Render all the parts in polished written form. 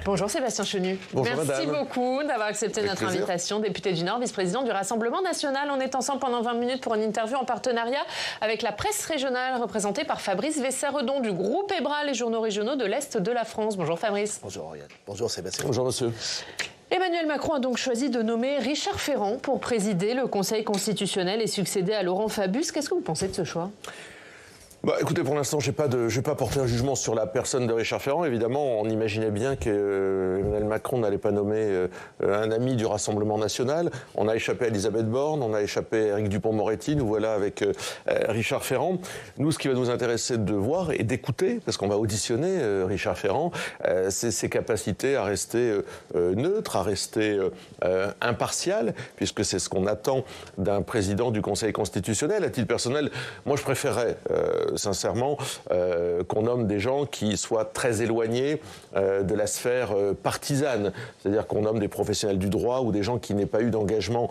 Bonjour Sébastien Chenu. Bonjour, Merci madame. beaucoup d'avoir accepté notre invitation. Député du Nord, vice-président du Rassemblement national. On est ensemble pendant 20 minutes pour une interview en partenariat avec la presse régionale représentée par Fabrice Vesseredon du groupe EBRA, les journaux régionaux de l'Est de la France. Bonjour Fabrice. Bonjour Oriane. Bonjour Sébastien. Bonjour monsieur. Emmanuel Macron a donc choisi de nommer Richard Ferrand pour présider le Conseil constitutionnel et succéder à Laurent Fabius. Qu'est-ce que vous pensez de ce choix ? Écoutez, pour l'instant, je vais pas porter un jugement sur la personne de Richard Ferrand. Évidemment, on imaginait bien que Emmanuel Macron n'allait pas nommer un ami du Rassemblement national. On a échappé à Elisabeth Borne, on a échappé à Éric Dupond-Moretti. Nous voilà avec Richard Ferrand. Nous, ce qui va nous intéresser de voir et d'écouter, parce qu'on va auditionner Richard Ferrand, c'est ses capacités à rester neutre, à rester impartial, puisque c'est ce qu'on attend d'un président du Conseil constitutionnel. À titre personnel, moi, je préférerais sincèrement, qu'on nomme des gens qui soient très éloignés de la sphère partisane. C'est-à-dire qu'on nomme des professionnels du droit ou des gens qui n'aient pas eu d'engagement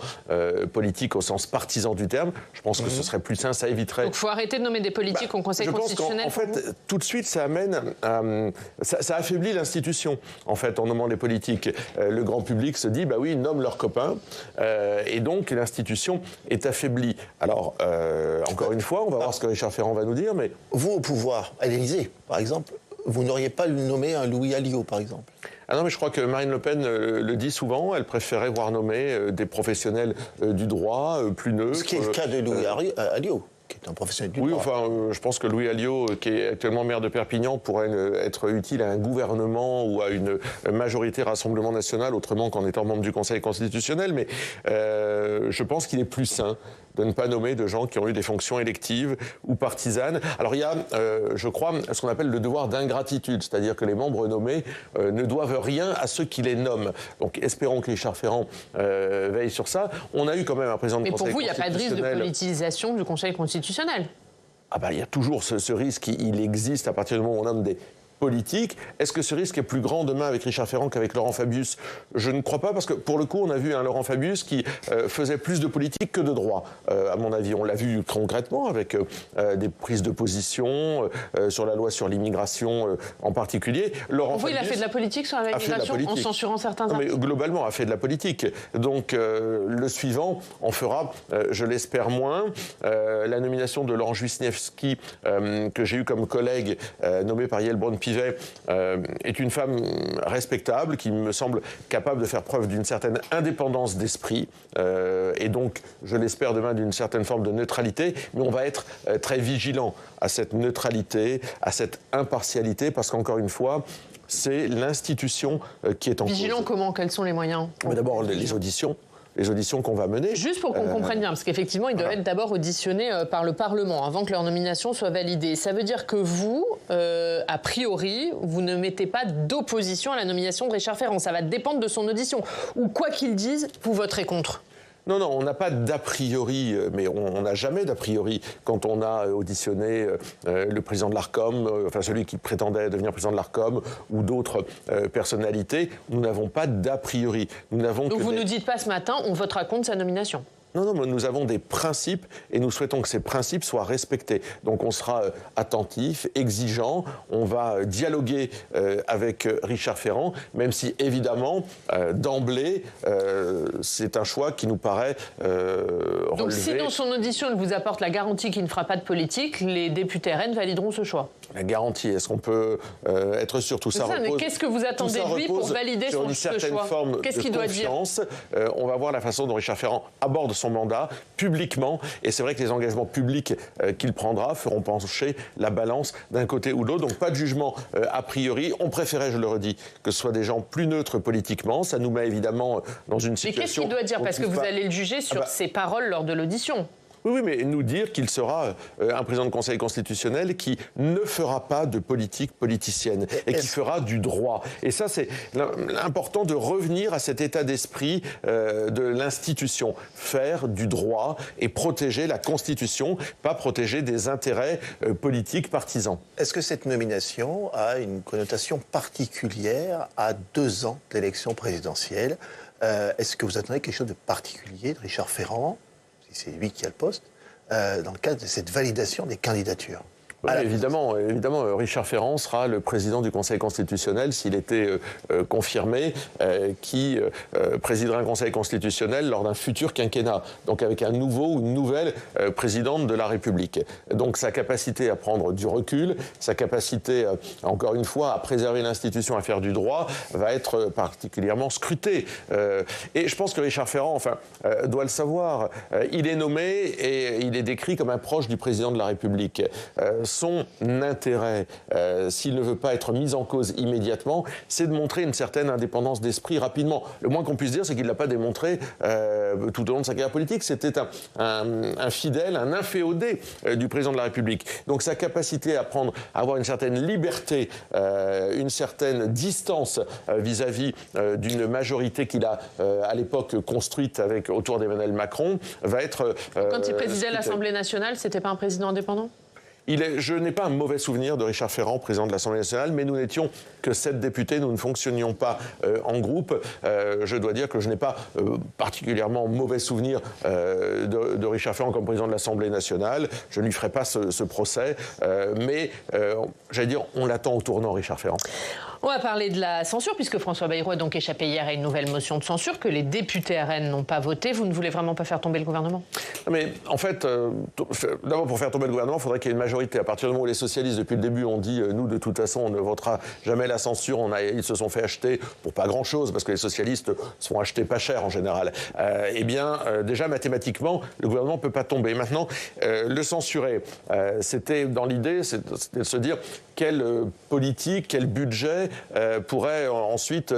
politique au sens partisan du terme. Je pense que ce serait plus sain, ça éviterait... Donc il faut arrêter de nommer des politiques au Conseil constitutionnel. Je pense qu'en fait, tout de suite, ça amène... ça affaiblit l'institution, en fait, en nommant les politiques. Le grand public se dit, bah oui, ils nomment leurs copains, et donc l'institution est affaiblie. Alors, encore une fois, on va voir ce que Richard Ferrand va nous dire. Mais vous, au pouvoir, à l'Élysée, par exemple, vous n'auriez pas nommé un Louis Alliot, par exemple? Ah non, mais je crois que Marine Le Pen le dit souvent, elle préférait voir nommer des professionnels du droit, plus neutres. Ce qui est le cas de Louis Alliot, qui est un professionnel du droit. Oui, enfin, je pense que Louis Alliot, qui est actuellement maire de Perpignan, pourrait être utile à un gouvernement ou à une majorité Rassemblement national, autrement qu'en étant membre du Conseil constitutionnel. Mais je pense qu'il est plus sain de ne pas nommer de gens qui ont eu des fonctions électives ou partisanes. Alors il y a, je crois, ce qu'on appelle le devoir d'ingratitude, c'est-à-dire que les membres nommés ne doivent rien à ceux qui les nomment. Donc espérons que Richard Ferrand veille sur ça. On a eu quand même un président du Conseil constitutionnel... Mais pour vous, il n'y a pas de risque de politisation du Conseil constitutionnel? Ah bah, il y a toujours ce risque, il existe à partir du moment où on nomme des politique. Est-ce que ce risque est plus grand demain avec Richard Ferrand qu'avec Laurent Fabius? Je ne crois pas, parce que pour le coup, on a vu un Laurent Fabius qui faisait plus de politique que de droit, à mon avis. On l'a vu concrètement avec des prises de position sur la loi sur l'immigration en particulier. Laurent Fabius, il a fait de la politique sur la migration en censurant certains articles. Mais globalement, a fait de la politique. Donc le suivant en fera, je l'espère, moins. La nomination de Laurent Wisniewski, que j'ai eu comme collègue, nommé par Yael Braun-Pivet, est une femme respectable qui me semble capable de faire preuve d'une certaine indépendance d'esprit et donc, je l'espère demain, d'une certaine forme de neutralité, mais on va être très vigilant à cette neutralité, à cette impartialité, parce qu'encore une fois, c'est l'institution qui est en cause. Vigilant comment? Quels sont les moyens? Mais d'abord, les auditions. Les auditions qu'on va mener. Juste pour qu'on comprenne bien, parce qu'effectivement, ils doivent être d'abord auditionnés par le Parlement avant que leur nomination soit validée. Ça veut dire que vous, a priori, vous ne mettez pas d'opposition à la nomination de Richard Ferrand. Ça va dépendre de son audition. Ou quoi qu'il dise, vous voterez contre. Non, on n'a pas d'a priori, mais on n'a jamais d'a priori quand on a auditionné le président de l'Arcom, enfin celui qui prétendait devenir président de l'Arcom, ou d'autres personnalités. Nous n'avons pas d'a priori. Donc vous ne nous dites pas ce matin, on votera contre sa nomination? Non, mais nous avons des principes et nous souhaitons que ces principes soient respectés. Donc on sera attentif, exigeant, on va dialoguer avec Richard Ferrand, même si évidemment, d'emblée, c'est un choix qui nous paraît relevé. Donc si dans son audition il vous apporte la garantie qu'il ne fera pas de politique, les députés RN valideront ce choix? La garantie, est-ce qu'on peut être sûr? Tout ça repose... Mais qu'est-ce que vous attendez de lui pour valider sur une certaine forme de confiance. On va voir la façon dont Richard Ferrand aborde son mandat publiquement, et c'est vrai que les engagements publics qu'il prendra feront pencher la balance d'un côté ou de l'autre, donc pas de jugement a priori. On préférait, je le redis, que ce soit des gens plus neutres politiquement. Ça nous met évidemment dans une situation... Mais qu'est-ce qu'il doit dire? Parce que vous allez le juger sur ses paroles lors de l'audition. Oui, mais nous dire qu'il sera un président de Conseil constitutionnel qui ne fera pas de politique politicienne et qui fera du droit. Et ça, c'est important de revenir à cet état d'esprit de l'institution. Faire du droit et protéger la Constitution, pas protéger des intérêts politiques partisans. Est-ce que cette nomination a une connotation particulière à 2 ans de l'élection présidentielle? Est-ce que vous attendez quelque chose de particulier de Richard Ferrand, c'est lui qui a le poste, dans le cadre de cette validation des candidatures? Oui, évidemment, Richard Ferrand sera le président du Conseil constitutionnel s'il était confirmé, qui présidera un Conseil constitutionnel lors d'un futur quinquennat, donc avec un nouveau ou une nouvelle présidente de la République. Donc sa capacité à prendre du recul, sa capacité, encore une fois, à préserver l'institution, à faire du droit, va être particulièrement scrutée. Et je pense que Richard Ferrand, doit le savoir. Il est nommé et il est décrit comme un proche du président de la République. Son intérêt, s'il ne veut pas être mis en cause immédiatement, c'est de montrer une certaine indépendance d'esprit rapidement. Le moins qu'on puisse dire, c'est qu'il ne l'a pas démontré tout au long de sa carrière politique. C'était un fidèle, un inféodé du président de la République. Donc sa capacité à avoir une certaine liberté, une certaine distance vis-à-vis d'une majorité qu'il a à l'époque construite autour d'Emmanuel Macron, va être... Quand il présidait l'Assemblée nationale, c'était pas un président indépendant ? Je n'ai pas un mauvais souvenir de Richard Ferrand, président de l'Assemblée nationale, mais nous n'étions que 7 députés, nous ne fonctionnions pas en groupe. Je dois dire que je n'ai pas particulièrement mauvais souvenir de Richard Ferrand comme président de l'Assemblée nationale. Je ne lui ferai pas ce procès, mais j'allais dire, on l'attend au tournant, Richard Ferrand. On va parler de la censure, puisque François Bayrou a donc échappé hier à une nouvelle motion de censure que les députés RN n'ont pas votée. Vous ne voulez vraiment pas faire tomber le gouvernement ? Non, mais en fait, d'abord pour faire tomber le gouvernement, il faudrait qu'il y ait une majorité. À partir du moment où les socialistes, depuis le début, ont dit nous, de toute façon, on ne votera jamais la censure, ils se sont fait acheter pour pas grand-chose, parce que les socialistes se font acheter pas cher en général. Déjà, mathématiquement, le gouvernement ne peut pas tomber. Maintenant, le censurer, c'était dans l'idée, c'était de se dire quelle politique, quel budget pourrait ensuite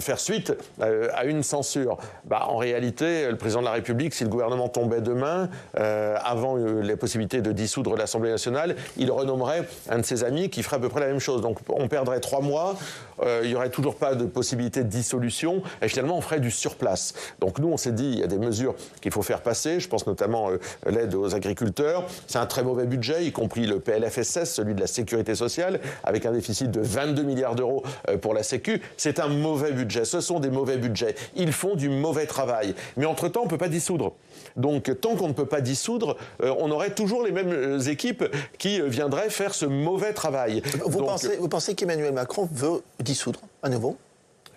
faire suite à une censure. En réalité, le président de la République, si le gouvernement tombait demain, avant les possibilités de dissoudre l'Assemblée nationale, il renommerait un de ses amis qui ferait à peu près la même chose. Donc on perdrait 3 mois, il n'y aurait toujours pas de possibilité de dissolution, et finalement on ferait du surplace. Donc nous, on s'est dit, il y a des mesures qu'il faut faire passer, je pense notamment l'aide aux agriculteurs. C'est un très mauvais budget, y compris le PLFSS, celui de la Sécurité sociale, avec un déficit de 22 milliards d'euros pour la Sécu. C'est un mauvais budget, ce sont des mauvais budgets. Ils font du mauvais travail. Mais entre-temps, on ne peut pas dissoudre. Donc tant qu'on ne peut pas dissoudre, on aurait toujours les mêmes équipes qui viendraient faire ce mauvais travail. Vous pensez qu'Emmanuel Macron veut dissoudre à nouveau ?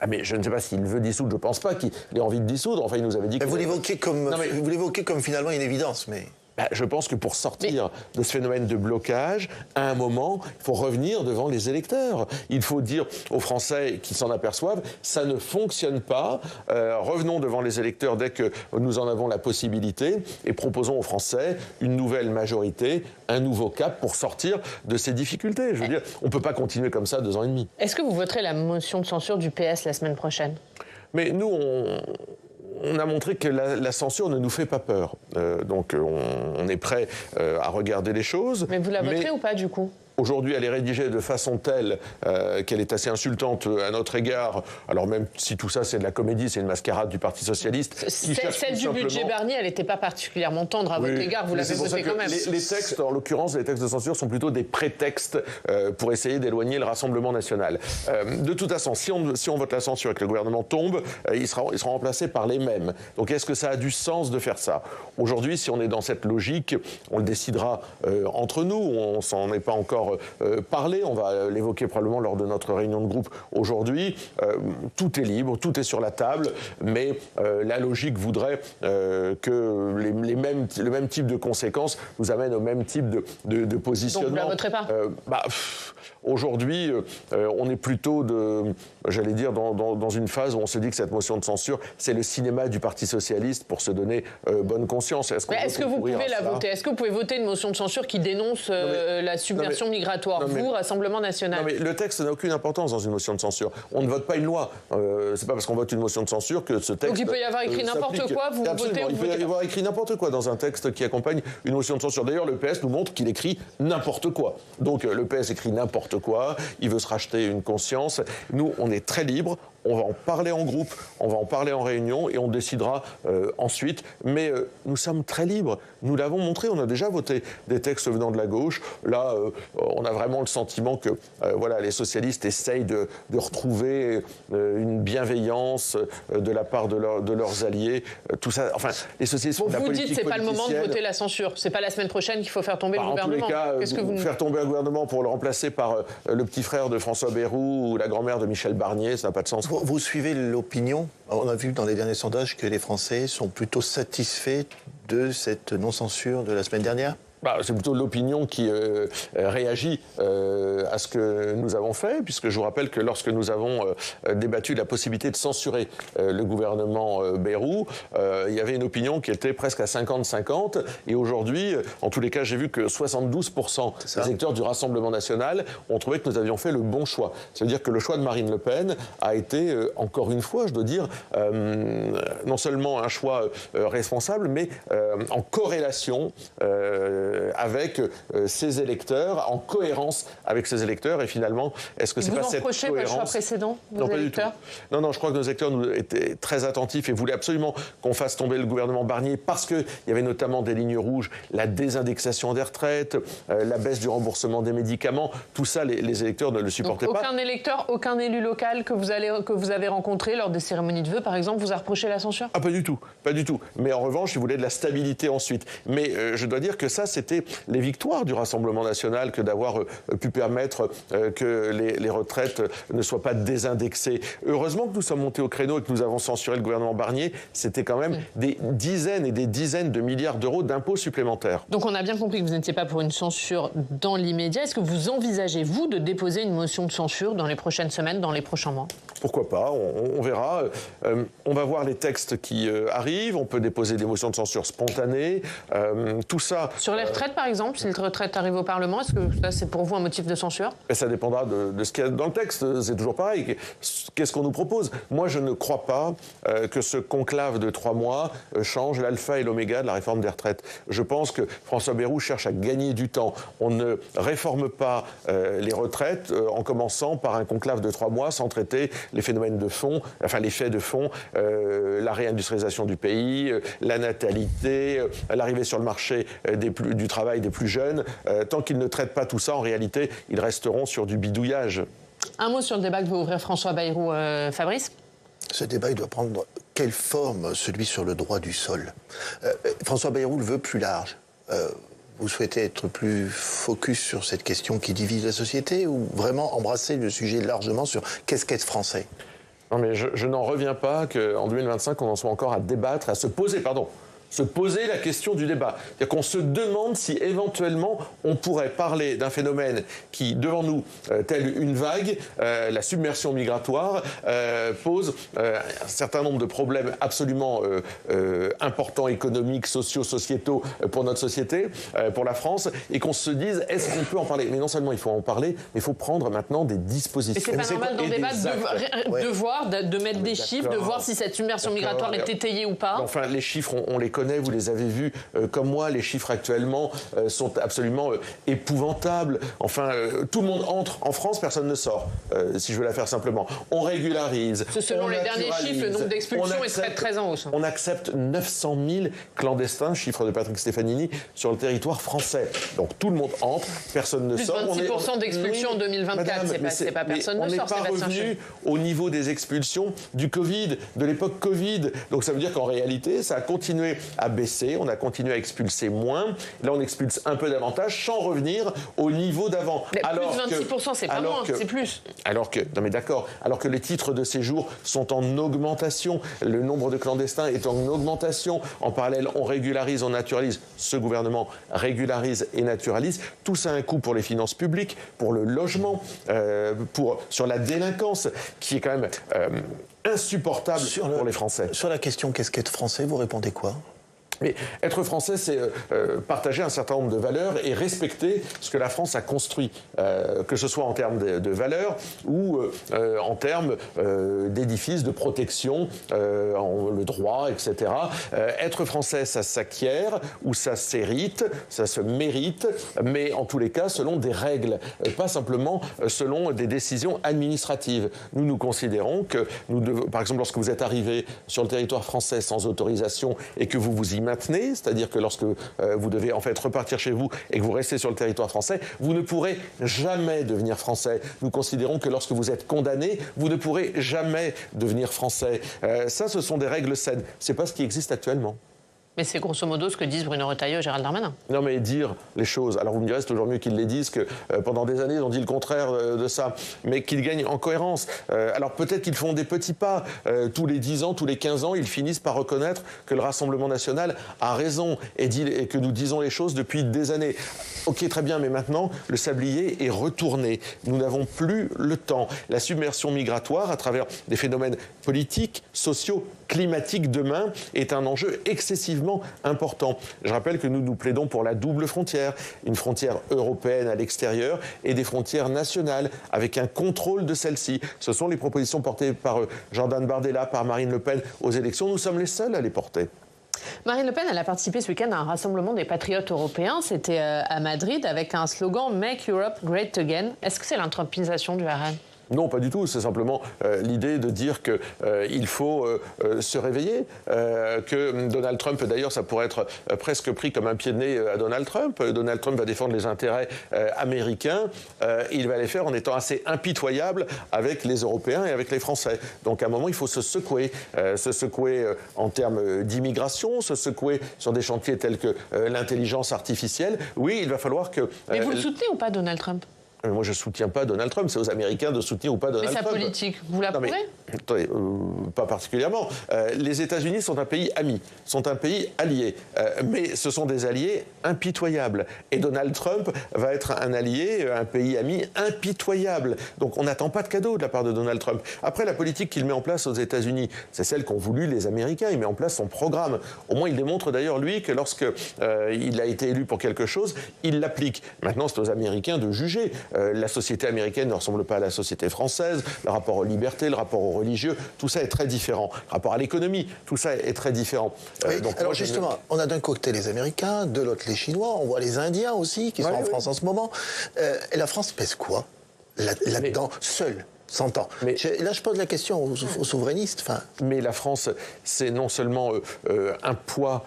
Mais je ne sais pas s'il veut dissoudre, je ne pense pas qu'il ait envie de dissoudre. Enfin, il nous avait dit que... Vous l'évoquez comme finalement une évidence, mais... Je pense que pour sortir de ce phénomène de blocage, à un moment, il faut revenir devant les électeurs. Il faut dire aux Français qui s'en aperçoivent, ça ne fonctionne pas. Revenons devant les électeurs dès que nous en avons la possibilité et proposons aux Français une nouvelle majorité, un nouveau cap pour sortir de ces difficultés. Je veux dire, on ne peut pas continuer comme ça 2 ans et demi. Est-ce que vous voterez la motion de censure du PS la semaine prochaine ? Mais nous, on a montré que la censure ne nous fait pas peur. Donc on est prêt à regarder les choses. Mais vous la voterez ou pas, du coup ? Aujourd'hui, elle est rédigée de façon telle qu'elle est assez insultante à notre égard. Alors même si tout ça, c'est de la comédie, c'est une mascarade du Parti socialiste. Celle du budget Barnier, elle n'était pas particulièrement tendre à votre égard. Vous l'avez votée quand même. Les textes, en l'occurrence, les textes de censure sont plutôt des prétextes pour essayer d'éloigner le Rassemblement national. De toute façon, si on vote la censure et que le gouvernement tombe, il sera remplacé par les mêmes. Donc est-ce que ça a du sens de faire ça ? Aujourd'hui, si on est dans cette logique, on le décidera entre nous. On s'en est pas encore parlé, on va l'évoquer probablement lors de notre réunion de groupe aujourd'hui. Tout est libre, tout est sur la table, mais la logique voudrait que le même type de conséquences nous amène au même type de positionnement. Donc vous ne la voterez pas ? Aujourd'hui, on est plutôt j'allais dire, dans une phase où on se dit que cette motion de censure, c'est le cinéma du Parti socialiste pour se donner bonne conscience. Est-ce que vous pouvez la voter ? Est-ce que vous pouvez voter une motion de censure qui dénonce la submersion migratoire, vous, Rassemblement national ? Non, mais le texte n'a aucune importance dans une motion de censure. On ne vote pas une loi. C'est pas parce qu'on vote une motion de censure que ce texte. Donc il peut y avoir écrit n'importe quoi, vous votez ou il peut y avoir écrit n'importe quoi dans un texte qui accompagne une motion de censure. D'ailleurs, le PS nous montre qu'il écrit n'importe quoi. Donc le PS écrit n'importe quoi, il veut se racheter une conscience. Nous, on est très libres, On va en parler en groupe, on va en parler en réunion et on décidera ensuite. Mais nous sommes très libres. Nous l'avons montré, on a déjà voté des textes venant de la gauche. Là, on a vraiment le sentiment que voilà, les socialistes essayent de retrouver une bienveillance de la part de leurs alliés. Tout ça, enfin, les socialistes font de la politique vous dites que c'est pas le moment de politicienne. voter la censure. C'est pas la semaine prochaine qu'il faut faire tomber le En tous les gouvernement. cas, faire tomber un gouvernement pour le remplacer par le petit frère de François Bayrou ou la grand-mère de Michel Barnier, ça n'a pas de sens. Vous suivez l'opinion. On a vu dans les derniers sondages que les Français sont plutôt satisfaits de cette non-censure de la semaine dernière. C'est plutôt l'opinion qui réagit à ce que nous avons fait, puisque je vous rappelle que lorsque nous avons débattu de la possibilité de censurer le gouvernement Bayrou, il y avait une opinion qui était presque à 50-50, et aujourd'hui, en tous les cas, j'ai vu que 72% des électeurs du Rassemblement national ont trouvé que nous avions fait le bon choix. Ça veut dire que le choix de Marine Le Pen a été, encore une fois, je dois dire, non seulement un choix responsable, mais en corrélation avec ses électeurs, en cohérence avec ses électeurs. Et finalement, est-ce que c'est pas cette cohérence... Vous en reprochez pas le choix précédent, vos électeurs ? Non, je crois que nos électeurs étaient très attentifs et voulaient absolument qu'on fasse tomber le gouvernement Barnier parce qu'il y avait notamment des lignes rouges, la désindexation des retraites, la baisse du remboursement des médicaments. Tout ça, les électeurs ne le supportaient pas. Aucun électeur, aucun élu local que vous avez rencontré lors des cérémonies de vœux, par exemple, vous a reproché la censure ? Pas du tout. Mais en revanche, ils voulaient de la stabilité ensuite. Mais je dois dire que ça, c'était les victoires du Rassemblement national que d'avoir pu permettre que les retraites ne soient pas désindexées. Heureusement que nous sommes montés au créneau et que nous avons censuré le gouvernement Barnier. C'était quand même des dizaines et des dizaines de milliards d'euros d'impôts supplémentaires. Donc on a bien compris que vous n'étiez pas pour une censure dans l'immédiat. Est-ce que vous envisagez, vous, de déposer une motion de censure dans les prochaines semaines, dans les prochains mois ? Pourquoi pas, on verra. On va voir les textes qui arrivent. On peut déposer des motions de censure spontanées. Tout ça... Sur les retraites, par exemple, si les retraites arrivent au Parlement, est-ce que ça, c'est pour vous un motif de censure ? Ça dépendra de ce qu'il y a dans le texte. C'est toujours pareil. Qu'est-ce qu'on nous propose ? Moi, je ne crois pas que ce conclave de 3 mois change l'alpha et l'oméga de la réforme des retraites. Je pense que François Bayrou cherche à gagner du temps. On ne réforme pas les retraites en commençant par un conclave de 3 mois sans traiter les phénomènes de fond, enfin les faits de fond, la réindustrialisation du pays, la natalité, l'arrivée sur le marché du travail des plus jeunes. Tant qu'ils ne traitent pas tout ça, en réalité, ils resteront sur du bidouillage. Un mot sur le débat que veut ouvrir François Bayrou, Fabrice ? Ce débat, il doit prendre quelle forme, celui sur le droit du sol ? François Bayrou le veut plus large. Vous souhaitez être plus focus sur cette question qui divise la société ou vraiment embrasser le sujet largement sur qu'est-ce qu'être français ? Non, mais je n'en reviens pas qu'en 2025, on en soit encore à débattre, à se poser la question du débat. C'est-à-dire qu'on se demande si éventuellement on pourrait parler d'un phénomène qui, devant nous, tel une vague, la submersion migratoire, pose un certain nombre de problèmes absolument importants, économiques, sociaux, sociétaux pour notre société, pour la France, et qu'on se dise, est-ce qu'on peut en parler ? Mais non seulement il faut en parler, mais il faut prendre maintenant des dispositions. Mais c'est pas normal dans le débat de voir, de mettre des chiffres, de voir si cette submersion migratoire est étayée ou pas. Enfin, les chiffres, on les connaît, vous les avez vus comme moi. Les chiffres actuellement sont absolument épouvantables. Enfin, tout le monde entre en France, personne ne sort, si je veux la faire simplement. On régularise. Selon les derniers chiffres, le nombre d'expulsions est très en hausse. On accepte 900 000 clandestins, chiffre de Patrick Stefanini, sur le territoire français. Donc tout le monde entre, personne ne sort. Plus 26% d'expulsions en 2024, c'est pas personne ne sort. On n'est pas revenu au niveau des expulsions du Covid, de l'époque Covid. Donc ça veut dire qu'en réalité, ça a continué à baisser, on a continué à expulser moins. Là, on expulse un peu davantage sans revenir au niveau d'avant. Plus de 26%, c'est pas moins, c'est plus. Non mais d'accord, alors que les titres de séjour sont en augmentation, le nombre de clandestins est en augmentation. En parallèle, on régularise, on naturalise. Ce gouvernement régularise et naturalise. Tout ça a un coût pour les finances publiques, pour le logement, sur la délinquance, qui est quand même insupportable pour les Français. Sur la question qu'est-ce qu'être français, vous répondez quoi ? Mais être français, c'est partager un certain nombre de valeurs et respecter ce que la France a construit, que ce soit en termes de valeurs ou en termes d'édifices, de protection, le droit, etc. Être français, ça s'acquiert ou ça s'hérite, ça se mérite, mais en tous les cas selon des règles, pas simplement selon des décisions administratives. Nous considérons que, par exemple, lorsque vous êtes arrivé sur le territoire français sans autorisation et que vous vous y maintenez, c'est-à-dire que lorsque vous devez en fait repartir chez vous et que vous restez sur le territoire français, vous ne pourrez jamais devenir français. Nous considérons que lorsque vous êtes condamné, vous ne pourrez jamais devenir français. Ça, ce sont des règles saines. C'est pas ce qui existe actuellement. Mais c'est grosso modo ce que disent Bruno Retailleau et Gérald Darmanin. Non, mais dire les choses. Alors vous me direz, c'est toujours mieux qu'ils les disent que pendant des années, ils ont dit le contraire de ça. Mais qu'ils gagnent en cohérence. Alors peut-être qu'ils font des petits pas. Tous les 10 ans, tous les 15 ans, ils finissent par reconnaître que le Rassemblement national a raison et que nous disons les choses depuis des années. Ok, très bien, mais maintenant, le sablier est retourné. Nous n'avons plus le temps. La submersion migratoire, à travers des phénomènes politiques, sociaux, climatiques demain, est un enjeu excessivement important. Je rappelle que nous plaidons pour la double frontière, une frontière européenne à l'extérieur et des frontières nationales, avec un contrôle de celles-ci. Ce sont les propositions portées par Jordan Bardella, par Marine Le Pen aux élections. Nous sommes les seuls à les porter. Marine Le Pen, elle a participé ce week-end à un rassemblement des patriotes européens. C'était à Madrid avec un slogan « Make Europe Great Again ». Est-ce que c'est l'intrumpisation du RN ? Non, pas du tout. C'est simplement l'idée de dire qu'il faut se réveiller, que Donald Trump, d'ailleurs, ça pourrait être presque pris comme un pied de nez à Donald Trump. Donald Trump va défendre les intérêts américains. Il va les faire en étant assez impitoyable avec les Européens et avec les Français. Donc, à un moment, il faut se secouer en termes d'immigration, se secouer sur des chantiers tels que l'intelligence artificielle. Oui, il va falloir que... Mais vous le soutenez ou pas, Donald Trump ? Moi, je ne soutiens pas Donald Trump. C'est aux Américains de soutenir ou pas Donald Trump. Mais sa politique, vous l'approuvez ? Attendez, pas particulièrement. Les États-Unis sont un pays ami, sont un pays allié. Mais ce sont des alliés impitoyables. Et Donald Trump va être un allié, un pays ami impitoyable. Donc on n'attend pas de cadeau de la part de Donald Trump. Après, la politique qu'il met en place aux États-Unis, c'est celle qu'ont voulu les Américains. Il met en place son programme. Au moins, il démontre d'ailleurs, lui, que lorsque il a été élu pour quelque chose, il l'applique. Maintenant, c'est aux Américains de juger. La société américaine ne ressemble pas à la société française. Le rapport aux libertés, le rapport aux religieux, tout ça est très différent. Le rapport à l'économie, tout ça est très différent. Oui, donc alors justement, on a d'un côté les Américains, de l'autre les Chinois, on voit les Indiens aussi qui sont en France en ce moment. Et la France pèse quoi là-dedans, seule? 100 ans. Mais là, je pose la question aux souverainistes. Mais la France, c'est non seulement un poids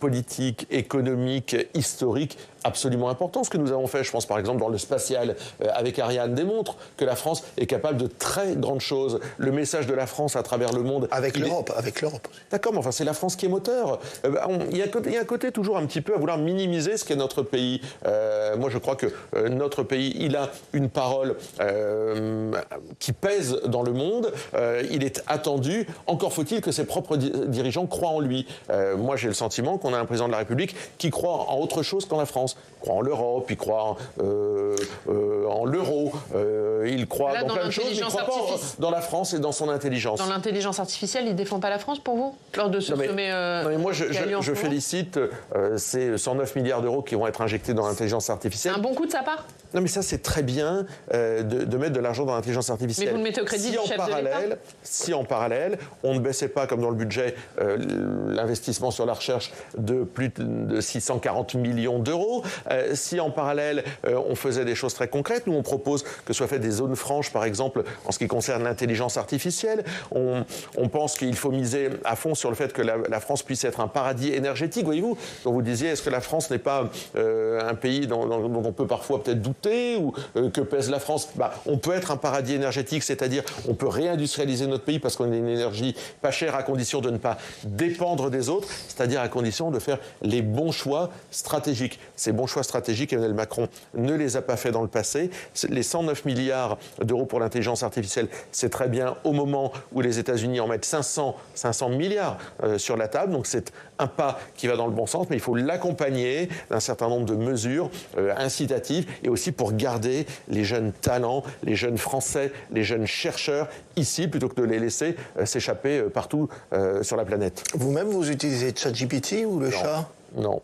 politique, économique, historique absolument important. Ce que nous avons fait, je pense par exemple dans le spatial avec Ariane, démontre que la France est capable de très grandes choses. Le message de la France à travers le monde... Avec l'Europe. D'accord, mais enfin c'est la France qui est moteur. Il y a un côté toujours un petit peu à vouloir minimiser ce qu'est notre pays. Moi je crois que notre pays, il a une parole qui pèse dans le monde. Il est attendu. Encore faut-il que ses propres dirigeants croient en lui. Moi j'ai le sentiment qu'on a un président de la République qui croit en autre chose qu'en la France. Il croit en l'Europe, il croit en l'euro, il croit dans plein de choses, mais il ne croit pas dans la France et dans son intelligence. Dans l'intelligence artificielle, il ne défend pas la France pour vous lors de ce sommet non, mais moi, je félicite ces 109 milliards d'euros qui vont être injectés dans l'intelligence artificielle. C'est un bon coup de sa part ? Non, mais ça, c'est très bien de mettre de l'argent dans l'intelligence artificielle. Mais vous le mettez au crédit du chef de l'État ? Si en parallèle, on ne baissait pas, comme dans le budget, l'investissement sur la recherche de plus de 640 millions d'euros, si en parallèle, on faisait des choses très concrètes, nous, on propose que soient faites des zones franches, par exemple, en ce qui concerne l'intelligence artificielle. On pense qu'il faut miser à fond sur le fait que la France puisse être un paradis énergétique, voyez-vous. Donc vous disiez, est-ce que la France n'est pas un pays dont on peut parfois peut-être douter ou que pèse la France ? On peut être un paradis énergétique, c'est-à-dire on peut réindustrialiser notre pays parce qu'on a une énergie pas chère à condition de ne pas dépendre des autres, c'est-à-dire à condition de faire les bons choix stratégiques. Ces bons choix stratégiques. Emmanuel Macron ne les a pas fait dans le passé. Les 109 milliards d'euros pour l'intelligence artificielle, c'est très bien au moment où les États-Unis en mettent 500 milliards sur la table. Donc c'est un pas qui va dans le bon sens, mais il faut l'accompagner d'un certain nombre de mesures incitatives et aussi pour garder les jeunes talents, les jeunes Français, les jeunes chercheurs ici, plutôt que de les laisser s'échapper partout sur la planète. Vous-même, vous utilisez ChatGPT ou le chat ? Non,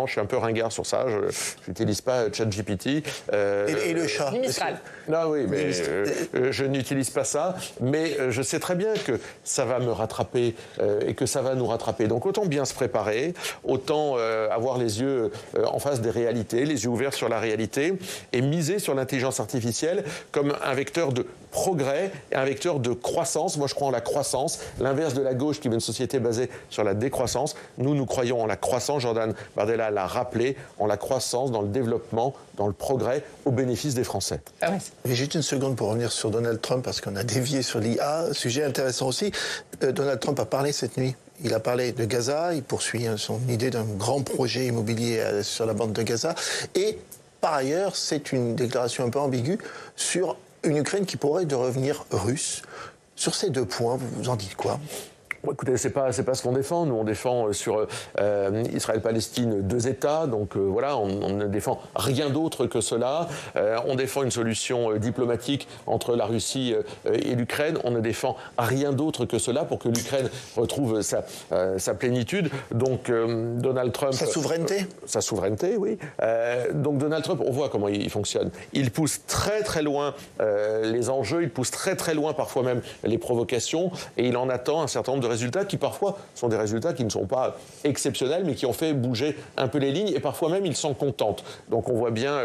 je suis un peu ringard sur ça, je n'utilise pas ChatGPT. Et le chat ? Mistral. Non, oui, mais je n'utilise pas ça, mais je sais très bien que ça va me rattraper et que ça va nous rattraper. Donc autant bien se préparer, autant avoir les yeux en face des réalités, les yeux ouverts sur la réalité et miser sur l'intelligence artificielle comme un vecteur de progrès et un vecteur de croissance. Moi, je crois en la croissance, l'inverse de la gauche qui veut une société basée sur la décroissance. Nous croyons en la croissance. Jordan Bardella l'a rappelé, en la croissance, dans le développement, dans le progrès, au bénéfice des Français. Ah ouais. Mais juste une seconde pour revenir sur Donald Trump, parce qu'on a dévié sur l'IA, sujet intéressant aussi. Donald Trump a parlé cette nuit. Il a parlé de Gaza, il poursuit son idée d'un grand projet immobilier sur la bande de Gaza. Et par ailleurs, c'est une déclaration un peu ambiguë sur une Ukraine qui pourrait devenir russe. Sur ces deux points, vous en dites quoi ? Bon, écoutez, c'est pas ce qu'on défend. Nous, on défend sur Israël-Palestine 2 États. Donc voilà, on ne défend rien d'autre que cela. On défend une solution diplomatique entre la Russie et l'Ukraine. On ne défend rien d'autre que cela pour que l'Ukraine retrouve sa plénitude. Donc Donald Trump... Sa souveraineté ? Sa souveraineté, oui. Donc Donald Trump, on voit comment il fonctionne. Il pousse très très loin les enjeux, il pousse très très loin parfois même les provocations et il en attend un certain nombre de résultats qui parfois sont des résultats qui ne sont pas exceptionnels mais qui ont fait bouger un peu les lignes et parfois même ils s'en contentent. Donc on voit bien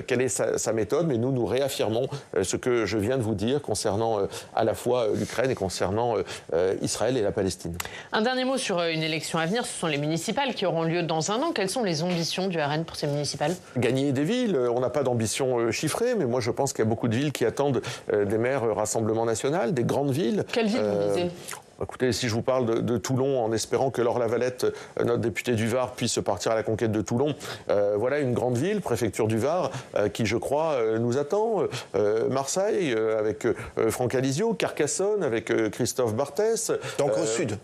quelle est sa méthode, mais nous réaffirmons ce que je viens de vous dire concernant à la fois l'Ukraine et concernant Israël et la Palestine. Un dernier mot sur une élection à venir, ce sont les municipales qui auront lieu dans un an. Quelles sont les ambitions du RN pour ces municipales ? Gagner des villes, on n'a pas d'ambition chiffrée, mais moi je pense qu'il y a beaucoup de villes qui attendent des maires Rassemblement National, des grandes villes. Quelle ville vous visez ? Écoutez, si je vous parle de Toulon, en espérant que Laure Lavalette, notre député du Var, puisse partir à la conquête de Toulon, voilà une grande ville, préfecture du Var, qui, je crois, nous attend. Marseille, avec Franck Alizio, Carcassonne, avec Christophe Barthès. Donc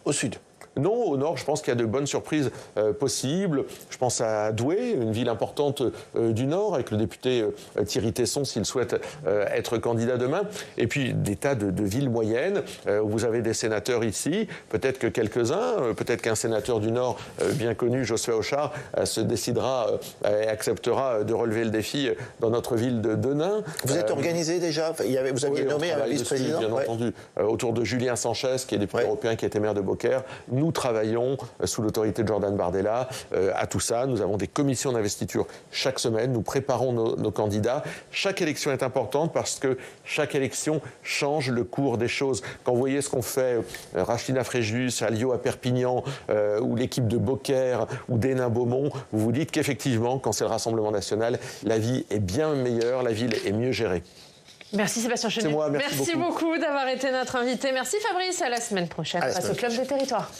au sud. Non, au nord, je pense qu'il y a de bonnes surprises possibles. Je pense à Douai, une ville importante du Nord, avec le député Thierry Tesson, s'il souhaite être candidat demain. Et puis des tas de villes moyennes, où vous avez des sénateurs ici, peut-être que quelques-uns, peut-être qu'un sénateur du Nord bien connu, Josué Auchard, se décidera et acceptera de relever le défi dans notre ville de Denain. Vous êtes organisé déjà ? Vous aviez nommé un vice-président ? Bien entendu, autour de Julien Sanchez, qui est député européen, qui était maire de Beaucaire. Nous travaillons sous l'autorité de Jordan Bardella à tout ça. Nous avons des commissions d'investiture chaque semaine. Nous préparons nos candidats. Chaque élection est importante parce que chaque élection change le cours des choses. Quand vous voyez ce qu'ont fait Rachida Fréjus, Alliot à Perpignan, ou l'équipe de Beaucaire, ou d'Hénin-Beaumont, vous vous dites qu'effectivement, quand c'est le Rassemblement national, la vie est bien meilleure, la ville est mieux gérée. Merci Sébastien Chenu. C'est moi, merci beaucoup d'avoir été notre invité. Merci Fabrice, à la semaine prochaine. Face au Club des Territoires.